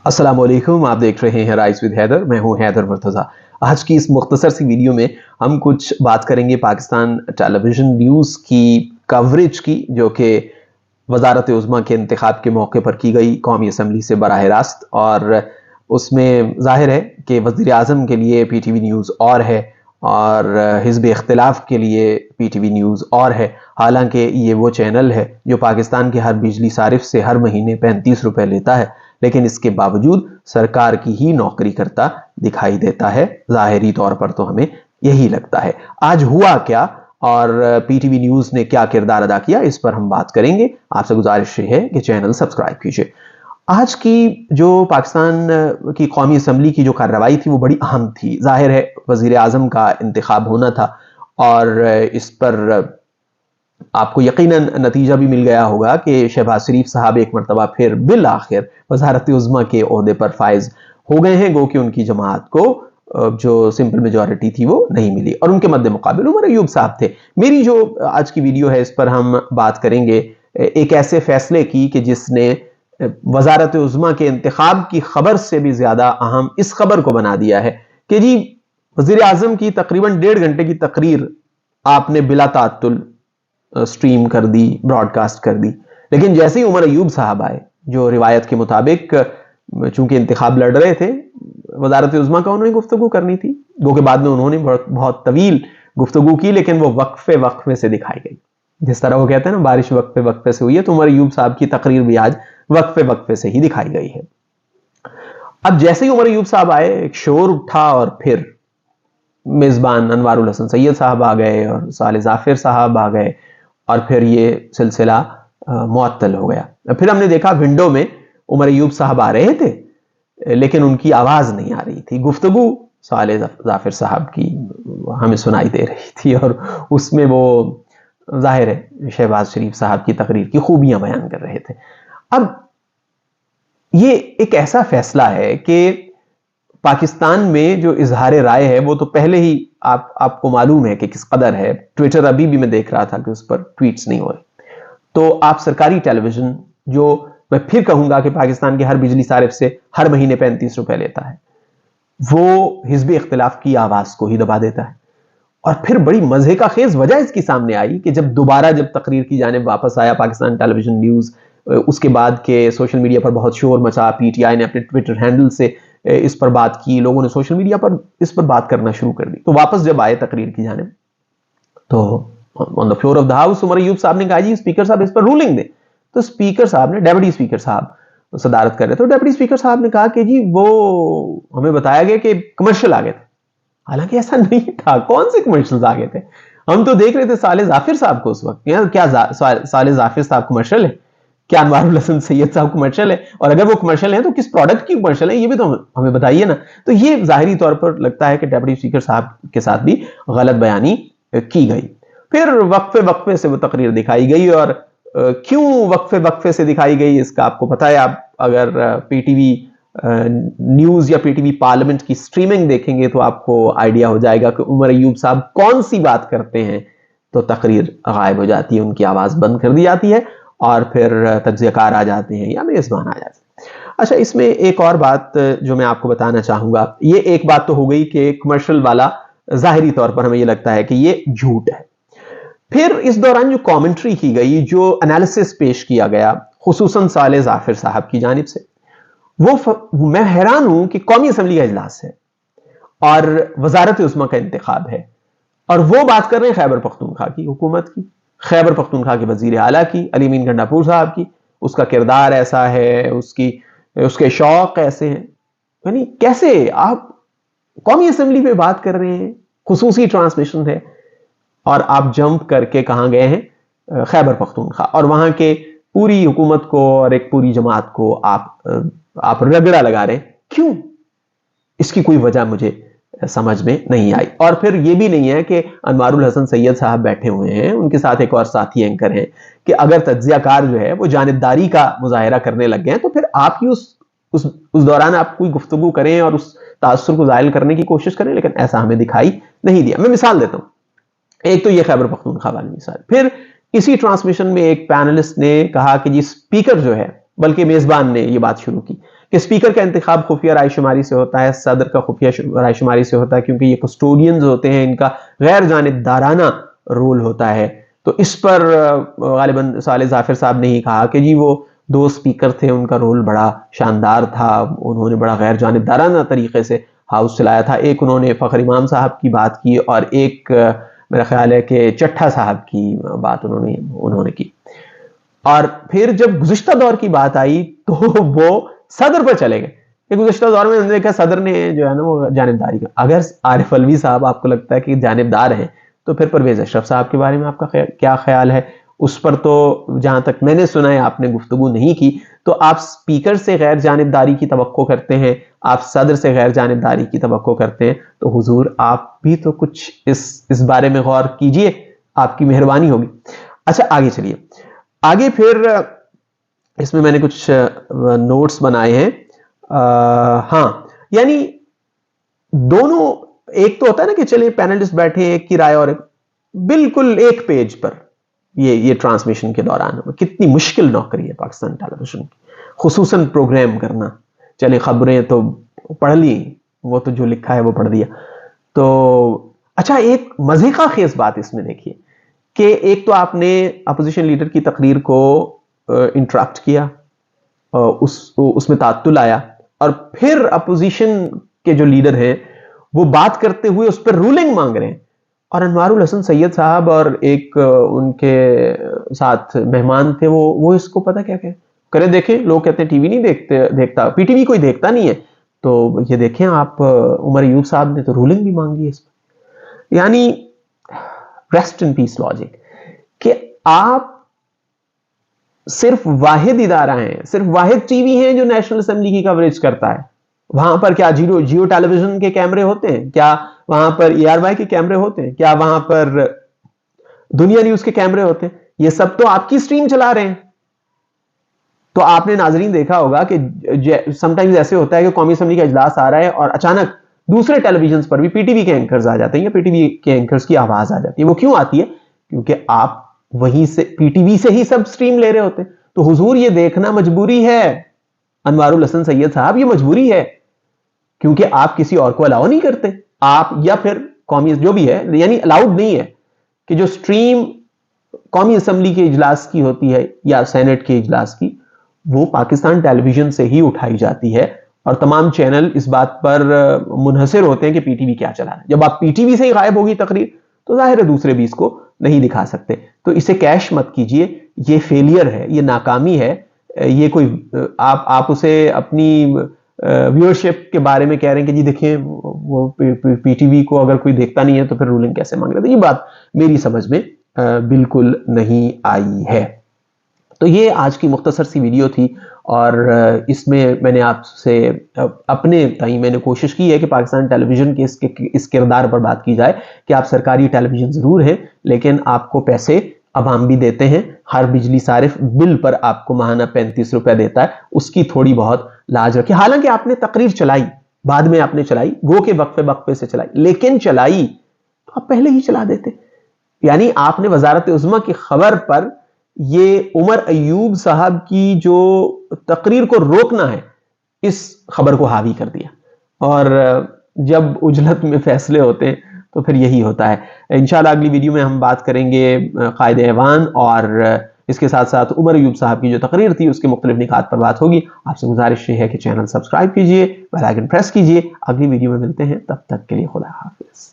अस्सलाम वालेकुम, आप देख रहे हैं राइस विद हैदर। मैं हूं हैदर मुर्तज़ा। आज की इस मुख्तसर सी वीडियो में हम कुछ बात करेंगे पाकिस्तान टेलीविज़न न्यूज़ की कवरेज की, जो कि वज़ारत उज़्मा के इंतखाब के मौके पर की गई कौमी असम्बली से बराह रास्त। और उसमें ज़ाहिर है कि वज़ीर आज़म के लिए PTV न्यूज़ और है और हिज़्ब इख्तिलाफ़ के लिए PTV न्यूज़ और है। हालांकि ये वो चैनल है जो पाकिस्तान के हर बिजली सारिफ से हर महीने 35 रुपए लेता है, लेकिन इसके बावजूद सरकार की ही नौकरी करता दिखाई देता है। ज़ाहिरी तौर पर तो हमें यही लगता है। आज हुआ क्या और PTV न्यूज़ ने क्या किरदार अदा किया, इस पर हम बात करेंगे। आपसे गुजारिश है कि चैनल सब्सक्राइब कीजिए। आज की जो पाकिस्तान की कौमी असम्बली की जो कार्रवाई थी वो बड़ी अहम थी। ज़ाहिर है वज़ीर आज़म का इंतखाब होना था और इस पर आपको यकीनन नतीजा भी मिल गया होगा कि शहबाज शरीफ साहब एक मरतबा फिर बिल आखिर वज़ारत उज़्मा के ओहदे पर फाइज हो गए हैं, गो कि उनकी जमात को जो सिंपल मेजॉरिटी थी वो नहीं मिली और उनके मद्दे मुकाबिल उमर अयूब साहब थे। मेरी जो आज की वीडियो है इस पर हम बात करेंगे एक ऐसे फैसले की कि जिसने वज़ारत उज़्मा के इंतखाब की खबर से भी ज्यादा अहम इस खबर को बना दिया है कि जी वज़ीर आज़म की तकरीबन 1.5 घंटे की तकरीर आपने बिला तात्तुल स्ट्रीम कर दी, ब्रॉडकास्ट कर दी। लेकिन जैसे ही उमर अयूब साहब आए, जो रिवायत के मुताबिक चूंकि इंतखाब लड़ रहे थे, वज़ारत उज़्मा का उन्होंने गुफ्तगू करनी थी, गो के बाद में उन्होंने बहुत तवील गुफ्तगू की, लेकिन वो वक्फे वक्फे से दिखाई गई। जिस तरह वो कहते हैं ना बारिश वक्फे वक्फे से हुई है, तो उमर अयूब साहब की तकरीर भी आज वक्फे वक्फे से ही दिखाई गई है। अब जैसे ही उमर अयूब साहब आए, एक शोर उठा और फिर मेजबान अनवारुल हसन सैयद साहब आ गए और साले जाफिर साहब आ गए और फिर ये सिलसिला मुअत्तल हो गया। फिर हमने देखा विंडो में उमर अयूब साहब आ रहे थे, लेकिन उनकी आवाज नहीं आ रही थी। गुफ्तगू साले जाफिर साहब की हमें सुनाई दे रही थी और उसमें वो जाहिर है शहबाज शरीफ साहब की तकरीर की खूबियां बयान कर रहे थे। अब ये एक ऐसा फैसला है कि पाकिस्तान में जो इजहार राय है वो तो पहले ही आपको मालूम है कि किस कदर है। ट्विटर अभी भी मैं देख रहा था कि उस पर ट्वीट्स नहीं हो रहे। तो आप सरकारी टेलीविजन, जो मैं फिर कहूंगा कि पाकिस्तान के हर बिजली सारिफ से हर महीने 35 रुपए लेता है, वो हिज़्ब इख्तिलाफ की आवाज को ही दबा देता है। और फिर बड़ी मजे का खेज वजह इसकी सामने आई कि जब तकरीर की जानिब वापस आया पाकिस्तान टेलीविजन न्यूज, उसके बाद के सोशल मीडिया पर बहुत शोर मचा। PTI ने अपने ट्विटर हैंडल से इस पर बात की, लोगों ने सोशल मीडिया पर इस पर बात करना शुरू कर दी। तो वापस जब आए तकरीर की जानिब, तो on the floor of the house Umar Ayub साहब ने कहा जी स्पीकर साहब इस पर रूलिंग दे। तो स्पीकर साहब ने, डेप्यूटी स्पीकर साहब सदारत कर रहे थे, तो डेप्यूटी स्पीकर साहब ने कहा कि जी वो हमें बताया गया कि कमर्शियल आ गए थे। हालांकि ऐसा नहीं था। कौन से कमर्शियल आ गए थे? हम तो देख रहे थे साले जाफिर साहब को उस वक्त। क्या साले जाफिर साहब कमर्शियल है? क्या अनवारुल हसन सैयद साहब कमर्शियल है? और अगर वो कमर्शियल है तो किस प्रोडक्ट की कमर्शियल है, ये भी तो हमें बताइए ना। तो ये जाहिरी तौर पर लगता है कि डेप्यूटी स्पीकर साहब के साथ भी गलत बयानी की गई। फिर वक्फे वक्फे से वो तकरीर दिखाई गई और क्यों वक्फे वक्फे से दिखाई गई इसका आपको पता है। आप अगर PTV न्यूज या PTV पार्लियामेंट की स्ट्रीमिंग देखेंगे तो आपको आइडिया हो जाएगा कि उमर अयूब साहब कौन सी बात करते हैं तो तकरीर गायब हो जाती है, उनकी आवाज बंद कर दी जाती है और फिर तज्जियाकार आ जाते हैं या मेजबान आ जाते हैं। अच्छा, इसमें एक और बात जो मैं आपको बताना चाहूंगा, ये एक बात तो हो गई कि कमर्शियल वाला जाहिरी तौर पर हमें ये लगता है कि ये झूठ है। फिर इस दौरान जो कमेंट्री की गई, जो एनालिसिस पेश किया गया खुसूसन साले जाफिर साहब की जानिब से, वो मैं हैरान हूं कि कौमी असम्बली का इजलास है और वजारत उज़्मा का इंतखाब है और वो बात कर रहे हैं खैबर पख्तूनख्वा की हुकूमत की, खैबर पख्तूनख्वा के वजीर आला की, अली अमीन गंडापुर साहब की। उसका किरदार ऐसा है, उसके शौक ऐसे हैं। यानी कैसे आप कौमी असम्बली में बात कर रहे हैं, खुसूसी ट्रांसमिशन है, और आप जंप करके कहां गए हैं खैबर पख्तूनख्वा, और वहां के पूरी हुकूमत को और एक पूरी जमात को आप रगड़ा लगा रहे हैं। क्यों? इसकी कोई वजह मुझे समझ में नहीं आई। और फिर यह भी नहीं है कि अनवारुल हसन सैयद साहब बैठे हुए हैं, उनके साथ एक और साथी एंकर हैं, कि अगर तज्जियाकार जो है वो जानिबदारी का मुजाहिरा करने लग गए हैं तो फिर आपकी उस दौरान आप कोई गुफ्तगू करें और उस तासुर को जायल करने की कोशिश करें, लेकिन ऐसा हमें दिखाई नहीं दिया। मैं मिसाल देता हूं, एक तो ये खैबर पख्तूनख्वा वाली मिसाल। फिर इसी ट्रांसमिशन में एक पैनलिस्ट ने कहा कि जी स्पीकर जो है, बल्कि मेजबान ने ये बात शुरू की کہ اسپیکر کا انتخاب خفیہ رائے شماری سے ہوتا ہے, صدر کا خفیہ رائے شماری سے ہوتا ہے, کیونکہ یہ کسٹوڈینز ہوتے ہیں, ان کا غیر جانبدارانہ رول ہوتا ہے. تو اس پر غالباً صالح ظافر صاحب نے ہی کہا کہ جی وہ 2 اسپیکر تھے, ان کا رول بڑا شاندار تھا, انہوں نے بڑا غیر جانبدارانہ طریقے سے ہاؤس چلایا تھا. ایک انہوں نے فخر امام صاحب کی بات کی, اور ایک میرا خیال ہے کہ چٹھا صاحب کی بات انہوں نے کی. اور پھر جب گزشتہ دور کی بات آئی تو وہ صدر پر چلے گئے کہ گزشتہ دور میں دیکھا صدر نے جو ہے نا وہ جانبداری کا. اگر عارف علوی صاحب آپ کو لگتا ہے کہ جانبدار ہیں تو پھر پرویز اشرف صاحب کے بارے میں آپ کا کیا خیال ہے؟ اس پر تو جہاں تک میں نے سنا ہے آپ نے گفتگو نہیں کی. تو آپ اسپیکر سے غیر جانبداری کی توقع کرتے ہیں, آپ صدر سے غیر جانبداری کی توقع کرتے ہیں, تو حضور آپ بھی تو کچھ اس بارے میں غور کیجئے, آپ کی مہربانی ہوگی. اچھا آگے چلیے. آگے پھر اس میں نے کچھ نوٹس بنائے ہیں. ہاں یعنی دونوں, ایک تو ہوتا ہے نا کہ چلے پینلسٹ بیٹھے ایک کی رائے, اور بالکل ایک پیج پر یہ ٹرانسمیشن کے دوران کتنی مشکل نوکری ہے پاکستان ٹیلی ویژن کی, خصوصاً پروگرام کرنا. چلے خبریں تو پڑھ لی, وہ تو جو لکھا ہے وہ پڑھ دیا. تو اچھا ایک مزے کا خیز بات اس میں دیکھیے کہ ایک تو آپ نے اپوزیشن لیڈر کی تقریر کو انٹرپٹ کیا, اس میں تعطل آیا, اور پھر اپوزیشن کے جو لیڈر ہیں وہ بات کرتے ہوئے اس پر رولنگ مانگ رہے ہیں. اور انوار الحسن سید صاحب اور ایک ان کے ساتھ مہمان تھے, وہ اس کو پتہ کیا کرے, دیکھیں لوگ کہتے ہیں ٹی وی نہیں دیکھتا, پی ٹی وی کوئی دیکھتا نہیں ہے, تو یہ دیکھیں آپ عمر ایوب صاحب نے تو رولنگ بھی مانگی ہے اس پر. یعنی ریسٹ ان پیس لاجک کہ آپ صرف واحد ادارہ ہیں, صرف واحد ٹی وی ہیں جو نیشنل اسمبلی کی کوریج کرتا ہے. وہاں پر کیا جیو ٹیلی ویژن کے کیمرے ہوتے ہیں؟ کیا وہاں پر ای آر وائی کے کیمرے ہوتے ہیں؟ کیا وہاں پر دنیا نیوز کے کیمرے ہوتے ہیں؟ یہ سب تو آپ کی سٹریم چلا رہے ہیں. تو آپ نے ناظرین دیکھا ہوگا کہ سم ٹائمز ایسے ہوتا ہے کہ قومی اسمبلی کا اجلاس آ رہا ہے اور اچانک دوسرے ٹیلی ویژنز پر بھی پی ٹی وی کے اینکرز آ جاتے ہیں, یا پی ٹی وی کے اینکرز کی آواز آ جاتی ہے. وہ کیوں آتی ہے؟ کیونکہ آپ وہیں سے پی ٹی وی سے ہی سب سٹریم لے رہے ہوتے ہیں. تو حضور یہ دیکھنا مجبوری ہے, انوار الحسن سید صاحب یہ مجبوری ہے, کیونکہ آپ کسی اور کو الاؤ نہیں کرتے. آپ یا پھر قومی جو بھی ہے, یعنی الاؤڈ نہیں ہے کہ جو سٹریم قومی اسمبلی کے اجلاس کی ہوتی ہے یا سینٹ کے اجلاس کی, وہ پاکستان ٹیلی ویژن سے ہی اٹھائی جاتی ہے, اور تمام چینل اس بات پر منحصر ہوتے ہیں کہ پی ٹی وی کیا چلا رہا ہے. جب آپ پی ٹی وی سے ہی غائب ہوگی تقریر تو ظاہر ہے دوسرے بھی اس کو نہیں دکھا سکتے. تو اسے کیش مت کیجئے, یہ فیلئر ہے, یہ ناکامی ہے. یہ کوئی آپ اسے اپنی ویورشپ کے بارے میں کہہ رہے ہیں کہ جی دیکھیں وہ پی ٹی وی کو اگر کوئی دیکھتا نہیں ہے تو پھر رولنگ کیسے مانگ رہا ہے. یہ بات میری سمجھ میں بالکل نہیں آئی ہے. تو یہ آج کی مختصر سی ویڈیو تھی, اور اس میں نے آپ سے اپنے تئیں میں نے کوشش کی ہے کہ پاکستان ٹیلی ویژن کے اس کردار پر بات کی جائے کہ آپ سرکاری ٹیلی ویژن ضرور ہیں, لیکن آپ کو پیسے عوام بھی دیتے ہیں. ہر بجلی صارف بل پر آپ کو ماہانہ 35 روپے دیتا ہے, اس کی تھوڑی بہت لاج رکھیں. حالانکہ آپ نے تقریر چلائی, بعد میں آپ نے چلائی, گو کے وقفے سے چلائی, لیکن چلائی تو آپ پہلے ہی چلا دیتے. یعنی آپ نے وزارت عظمیٰ کی خبر پر یہ عمر ایوب صاحب کی جو تقریر کو روکنا ہے, اس خبر کو حاوی کر دیا. اور جب اجلت میں فیصلے ہوتے ہیں تو پھر یہی ہوتا ہے. انشاءاللہ اگلی ویڈیو میں ہم بات کریں گے قائد ایوان, اور اس کے ساتھ ساتھ عمر ایوب صاحب کی جو تقریر تھی اس کے مختلف نکات پر بات ہوگی. آپ سے گزارش یہ ہے کہ چینل سبسکرائب کیجئے, بیل آئیکن پریس کیجئے. اگلی ویڈیو میں ملتے ہیں, تب تک کے لیے خدا حافظ.